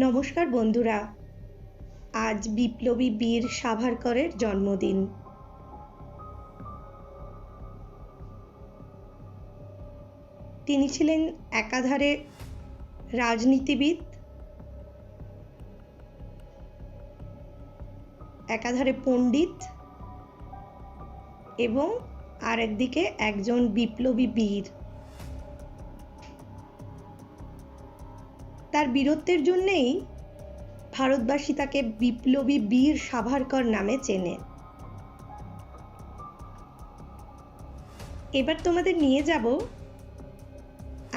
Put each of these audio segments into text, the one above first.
নমস্কার বন্ধুরা, আজ বিপ্লবী বীর সাভারকরের জন্মদিন। তিনি ছিলেন একাধারে রাজনীতিবিদ, একাধারে পণ্ডিত এবং আরেকদিকে একজন বিপ্লবী বীর। তার বীরত্বের জন্যেই ভারতবাসী তাকে বিপ্লবী বীর সাভারকর নামে চেনে। এবার তোমাদের নিয়ে যাব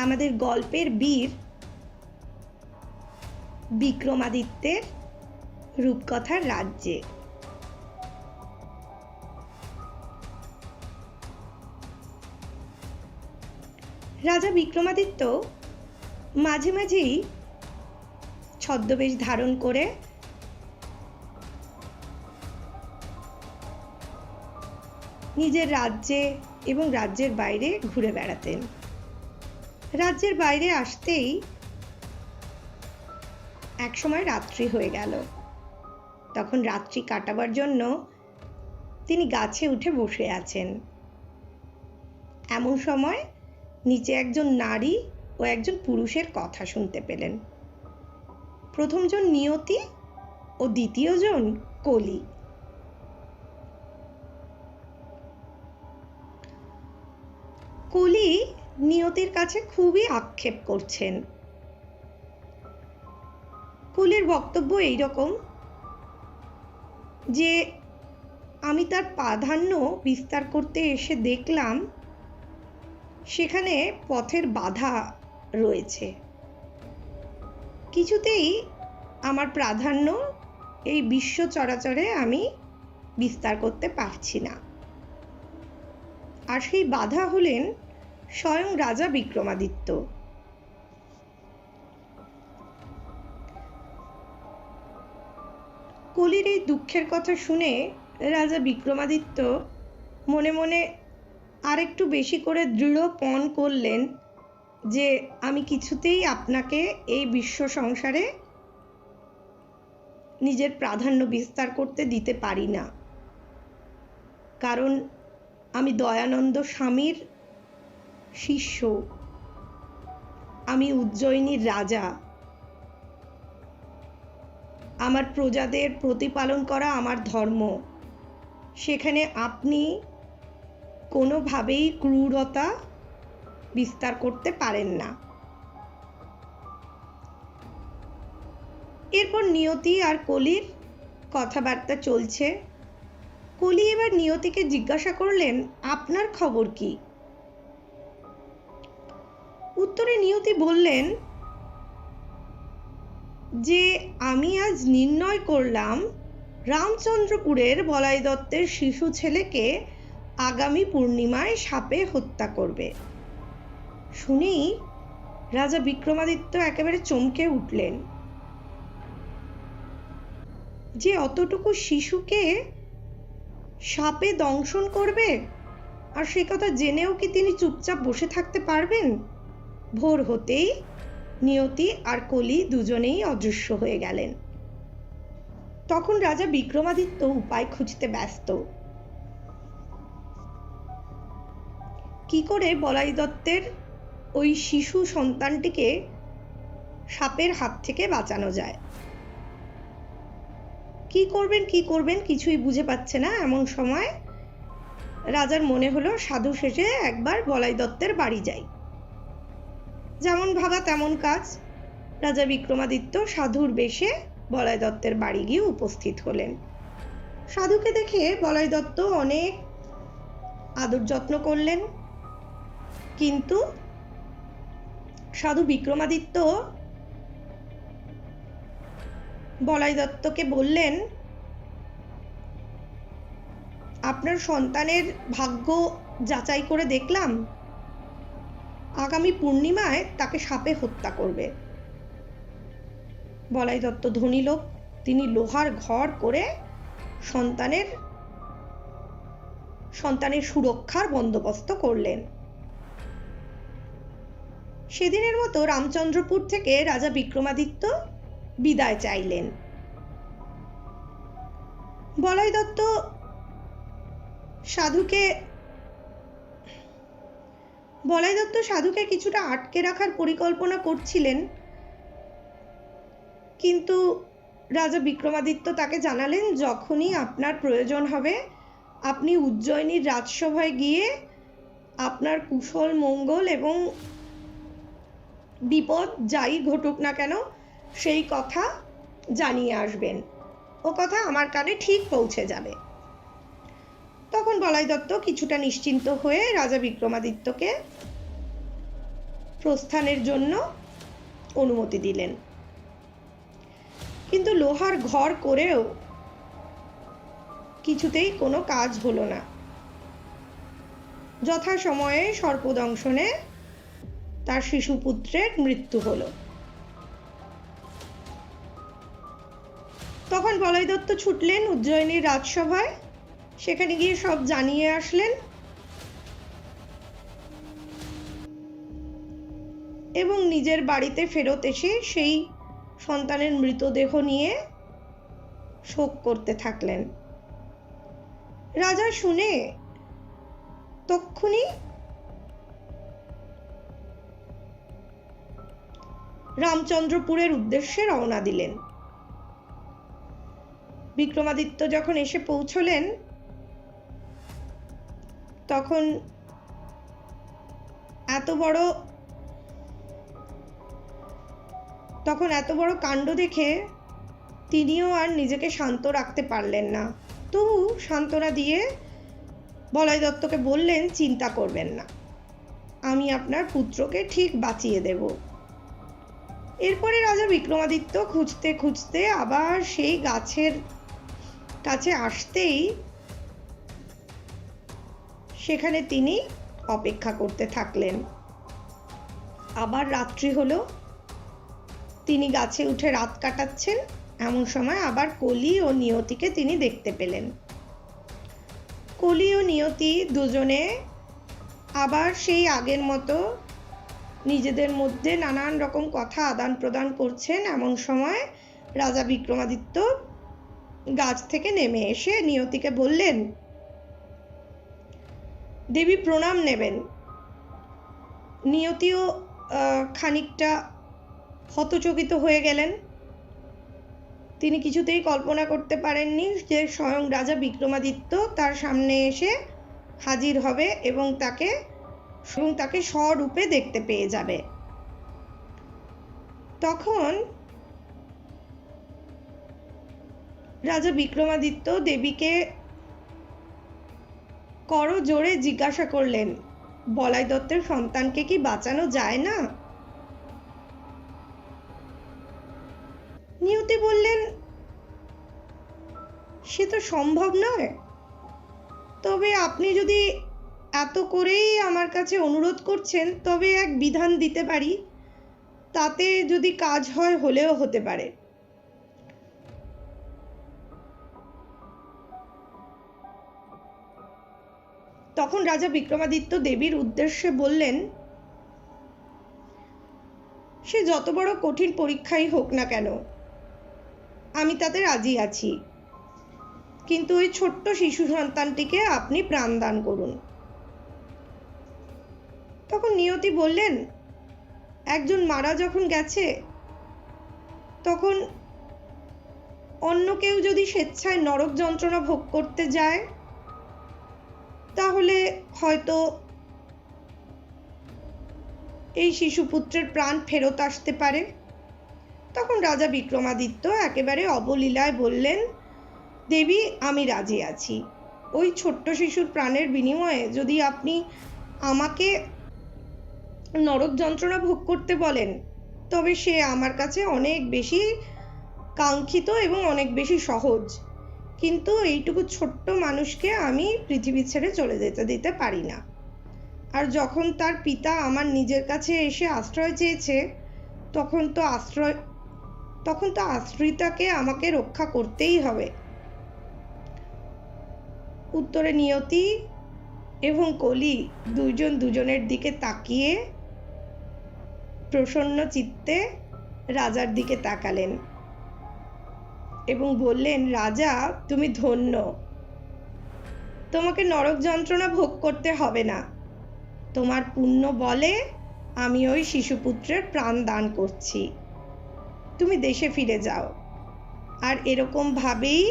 আমাদের গল্পের বীর বিক্রমাদিত্যের রূপকথার রাজ্যে। রাজা বিক্রমাদিত্য মাঝে মাঝেই ছদ্মবেশ ধারণ করে নিজের রাজ্যে এবং রাজ্যের বাইরে ঘুরে বেড়াতেন। রাজ্যের বাইরে আসতেই একসময় রাত্রি হয়ে গেল। তখন রাত্রি কাটাবার জন্য তিনি গাছে উঠে বসে আছেন। এমন সময় নিচে একজন নারী ও একজন পুরুষের কথা শুনতে পেলেন। প্রথমজন নিয়তি ও দ্বিতীয়জন কলি। কলি নিয়তির কাছে খুবই আক্ষেপ করছেন। কলির বক্তব্য এইরকম যে আমি তার প্রাধান্য বিস্তার করতে এসে দেখলাম সেখানে পথের বাধা রয়েছে। কিছুতেই আমার প্রাধান্য এই বিশ্ব চরাচরে আমি বিস্তার করতে পারছি না। আর সেই বাধা হলেন স্বয়ং রাজা বিক্রমাদিত্য। কলির এই দুঃখের কথা শুনে রাজা বিক্রমাদিত্য মনে মনে আরেকটু বেশি করে দৃঢ় পণ করলেন যে আমি কিছুতেই আপনাকে এই বিশ্ব সংসারে নিজের প্রাধান্য বিস্তার করতে দিতে পারি না, কারণ আমি দয়ানন্দ স্বামীর শিষ্য, আমি উজ্জয়িনীর রাজা। আমার প্রজাদের প্রতিপালন করা আমার ধর্ম। সেখানে আপনি কোনোভাবেই ক্রূরতা বিস্তার করতে পারেন না। এরপর নিয়তি আর কলির কথাবার্তা চলছে। কলি এবার নিয়তিকে জিজ্ঞাসা করলেন, আপনার খবর কি? উত্তরে নিয়তি বললেন যে আমি আজ নির্ণয় করলাম রামচন্দ্রপুরের বলাই দত্তের শিশু ছেলেকে আগামী পূর্ণিমায় সাপে হত্যা করবে। শুনেই রাজা বিক্রমাদিত্য একেবারে চমকে উঠলেন যে অতটুকু শিশুকে সাপে দংশন করবে, আর সে কথা জেনেও কি তিনি চুপচাপ বসে থাকতে পারবেন? ভোর হতেই নিয়তি আর কলি দুজনেই অদৃশ্য হয়ে গেলেন। তখন রাজা বিক্রমাদিত্য উপায় খুঁজতে ব্যস্ত। কি করে বলাই দত্তের ওই শিশু সন্তানটিকে সাপের হাত থেকে বাঁচানো যায়। কি করবেন কিছুই বুঝে পাচ্ছে না। এমন সময় রাজার মনে হলো সাধু শেষে একবার বলাই দত্তের বাড়ি যাই। যেমন ভাবা তেমন কাজ। রাজা বিক্রমাদিত্য সাধুর বেশে বলাই দত্তের বাড়ি গিয়ে উপস্থিত হলেন। সাধুকে দেখে বলাই দত্ত অনেক আদর যত্ন করলেন, কিন্তু সাধু বিক্রমাদিত্য বলাই দত্তকে বললেন, আপনার সন্তানের ভাগ্য যাচাই করে দেখলাম, আগামী পূর্ণিমায় তাকে সাপে হত্যা করবে। বলাই দত্ত ধনী লোক, তিনি লোহার ঘর করে সন্তানের সুরক্ষার বন্দোবস্ত করলেন। সেদিনের মতো রামচন্দ্রপুর থেকে রাজা বিক্রমাদিত্য বিদায় চাইলেন। বলাই দত্ত সাধুকে কিছুটা আটকে রাখার পরিকল্পনা করছিলেন, কিন্তু রাজা বিক্রমাদিত্য তাকে জানালেন, যখনই আপনার প্রয়োজন হবে আপনি উজ্জয়িনীর রাজসভায় গিয়ে আপনার কুশল মঙ্গল এবং বিপদ যাই ঘটুক না কেন সেই কথা জানিয়ে আসবেন, ও কথা আমার কানে ঠিক পৌঁছে যাবে। তখন বলাই দত্ত কিছুটা নিশ্চিন্ত হয়ে রাজা বিক্রমাদিত্যকে প্রস্থানের জন্য অনুমতি দিলেন। কিন্তু লোহার ঘর করেও কিছুতেই কোনো কাজ হলো না। যথাসময়ে সর্পদংশনে তার শিশুপুত্রের মৃত্যু হলো। তখন বলাই দত্ত ছুটলেন উজ্জয়িনীর রাজসভায়, সেখানে গিয়ে সব জানিয়ে আসলেন এবং নিজের বাড়িতে ফেরত এসে সেই সন্তানের মৃতদেহ নিয়ে শোক করতে থাকলেন। রাজা শুনে তক্ষুনি রামচন্দ্রপুরের উদ্দেশ্যে রওনা দিলেন। বিক্রমাদিত্য যখন এসে পৌঁছলেন তখন এত বড় কাণ্ড দেখে তিনিও আর নিজেকে শান্ত রাখতে পারলেন না। তবু সান্ত্বনা দিয়ে বলাই দত্তকে বললেন, চিন্তা করবেন না, আমি আপনার পুত্রকে ঠিক বাঁচিয়ে দেব। এরপরে রাজা বিক্রমাদিত্য খুঁজতে খুঁজতে আবার সেই গাছের কাছে আসতেই সেখানে তিনি অপেক্ষা করতে থাকলেন। আবার রাত্রি হলো, তিনি গাছে উঠে রাত কাটাচ্ছেন, এমন সময় আবার কলি ও নিয়তিকে তিনি দেখতে পেলেন। কলি ও নিয়তি দুজনে আবার সেই আগের মতো নিজেদের মধ্যে নানান রকম কথা আদান প্রদান করছেন। এমন সময় রাজা বিক্রমাদিত্য গাছ থেকে নেমে এসে নিয়তিকে বললেন, দেবী প্রণাম নেবেন। নিয়তিও খানিকটা হতচকিত হয়ে গেলেন। তিনি কিছুতেই কল্পনা করতে পারেননি যে স্বয়ং রাজা বিক্রমাদিত্য তার সামনে এসে হাজির হবে এবং তাকে স্বরূপে দেখতে পেয়ে যাবে। তখন রাজা বিক্রমাদিত্য দেবীকে করজোড়ে জিজ্ঞাসা করলেন, বলাই দত্তের সন্তানকে কি বাঁচানো যায় না? নিয়তি বললেন, সে তো সম্ভব নয়, তবে আপনি যদি এত করেই আমার কাছে অনুরোধ করছেন তবে এক বিধান দিতে পারি, তাতে যদি কাজ হয় হলেও হতে পারে। তখন রাজা বিক্রমাদিত্য দেবীর উদ্দেশ্যে বললেন, সে যত বড় কঠিন পরীক্ষাই হোক না কেন আমি তাতে রাজি আছি, কিন্তু ওই ছোট্ট শিশু সন্তানটিকে আপনি প্রাণদান করুন। তখন নিয়তি বললেন, একজন মারা যখন গেছে তখন অন্য কেউ যদি স্বেচ্ছায় নরক যন্ত্রণা ভোগ করতে যায় তাহলে হয়তো এই শিশুপুত্রের প্রাণ ফেরত আসতে পারে। তখন রাজা বিক্রমাদিত্য একেবারে অবলীলায় বললেন, দেবী আমি রাজি আছি, ওই ছোট্ট শিশুর প্রাণের বিনিময়ে যদি আপনি আমাকে নরক যন্ত্রণা ভোগ করতে বলেন তবে সে আমার কাছে অনেক বেশি কাঙ্ক্ষিত এবং অনেক বেশি সহজ, কিন্তু এইটুকু ছোট্ট মানুষকে আমি পৃথিবী ছেড়ে চলে যেতে দিতে পারি না। আর যখন তার পিতা আমার নিজের কাছে এসে আশ্রয় চেয়েছে তখন তো আশ্রিতাকে আমাকে রক্ষা করতেই হবে। উত্তরে নিয়তি এবং কলি দুজন দুজনের দিকে তাকিয়ে প্রসন্ন চিত্তে রাজার দিকে তাকালেন এবং বললেন, রাজা তুমি ধন্য, তোমাকে নরক যন্ত্রণা ভোগ করতে হবে না। তোমার পুণ্য বলে আমি ওই শিশুপুত্রের প্রাণ দান করছি। তুমি দেশে ফিরে যাও, আর এরকম ভাবেই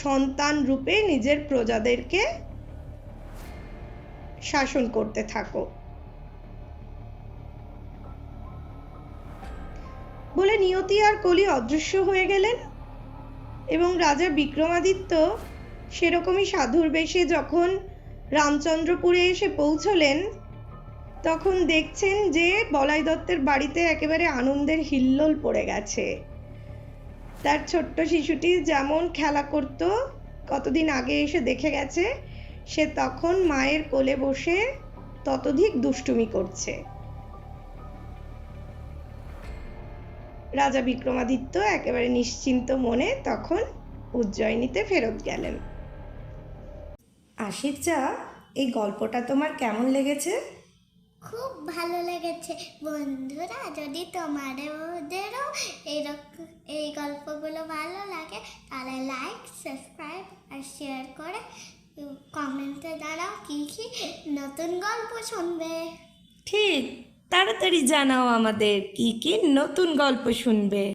সন্তান রূপে নিজের প্রজাদেরকে শাসন করতে থাকো। বলে নিয়তি আর কলি অদৃশ্য হয়ে গেলেন এবং রাজা বিক্রমাদিত্য সেরকমই সাধুর বেশে যখন রামচন্দ্রপুরে এসে পৌঁছলেন, তখন দেখছেন যে বলাই দত্তের বাড়িতে একেবারে আনন্দের হিল্লোল পড়ে গেছে। তার ছোট্ট শিশুটি যেমন খেলা করত, কতদিন আগে এসে দেখে গেছে, সে তখন মায়ের কোলে বসে ততোধিক দুষ্টুমি করছে। রাজা বিক্রমাদিত্য একেবারে নিশ্চিন্ত মনে তখন উজ্জয়িনীতে ফেরত গেলেন। আশিরচা, এই গল্পটা তোমার কেমন লেগেছে? খুব ভালো লেগেছে। বন্ধুরা, যদি তোমাদেরও এই গল্পগুলো ভালো লাগে তাহলে লাইক, সাবস্ক্রাইব আর শেয়ার করে কমেন্টে জানাও কি কি নতুন গল্প শুনবে। ঠিক, তাড়াতাড়ি জানাও আমাদের কি কি নতুন গল্প শুনবে।